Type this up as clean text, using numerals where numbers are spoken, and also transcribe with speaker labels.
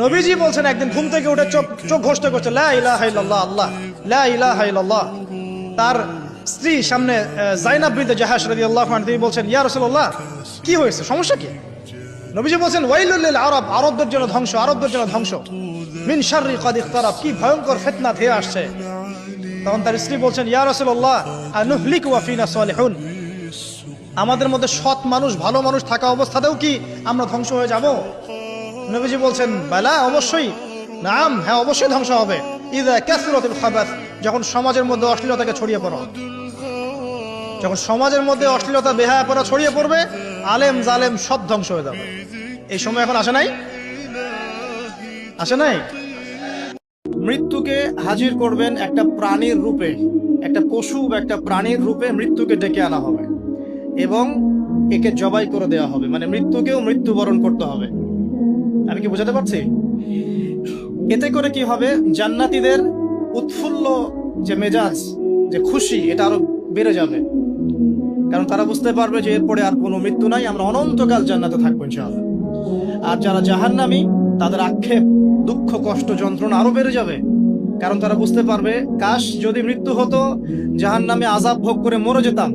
Speaker 1: নবীজি বলছেন একদিন ঘুম থেকে উঠে চোখ চোখ ঘোষণা করছে লা ইলাহা ইল্লাল্লাহ, আল্লাহ লা ইলাহা ইল্লাল্লাহ। তার স্ত্রী সামনে যায়নাব বিনতে জাহাশ রাদিয়াল্লাহু আনহা, তিনি বলছেন ইয়া রাসূলুল্লাহ, কি হয়েছে, সমস্যা কি? নবীজি বলছেন ওয়াইলুল লিল আরব, আরবদের জন্য ধ্বংস, আরবদের জন্য ধ্বংস। মিন শাররি কাদ ইখতারাব, কি ভয়ঙ্কর ফিতনা ধেয়ে আসছে। তখন তার স্ত্রী বলছেন ইয়া রাসূলুল্লাহ আনুহলিকু ওয়া ফিনা সালিহুন, আমাদের মধ্যে সৎ মানুষ, ভালো মানুষ থাকা অবস্থাতেও কি আমরা ধ্বংস হয়ে যাব? নবীজি বলছেন বালা, অবশ্যই, নাম, হ্যাঁ অবশ্যই ধ্বংস হবে। ইযা কাসরাতুল খাবাস, যখন সমাজের মধ্যে অশ্লীলতাকে ছড়িয়ে পড়ো, যখন সমাজের মধ্যে অশ্লীলতা বেহায়াপনা ছড়িয়ে পড়বে, আলেম জালেম সব ধ্বংস হয়ে যাবে। এই সময় এখন আসে নাই? আসে নাই? মৃত্যুকে হাজির করবেন একটা প্রাণীর রূপে, একটা পশু বা একটা প্রাণীর রূপে মৃত্যুকে ডেকে আনা হবে এবং একে জবাই করে দেওয়া হবে, মানে মৃত্যুকেও মৃত্যুবরণ করতে হবে। আমি কি বোঝাতে পারছি? এতে করে কি হবে, জান্নাতীদের উৎফুল্ল যে মেজাজ, যে খুশি, এটা আরো বেড়ে যাবে। কারণ তারা বুঝতে পারবে যে এরপরে আর কোনো মৃত্যু নাই, আমরা অনন্তকাল জান্নাতে থাকবো ইনশাআল্লাহ। আর যারা জাহান্নামী, তাদের আক্ষেপ, দুঃখ, কষ্ট, যন্ত্রণা আরো বেড়ে যাবে। কারণ তারা বুঝতে পারবে কাশ যদি মৃত্যু হতো, জাহান্নামে আযাব ভোগ করে মরে যেতাম,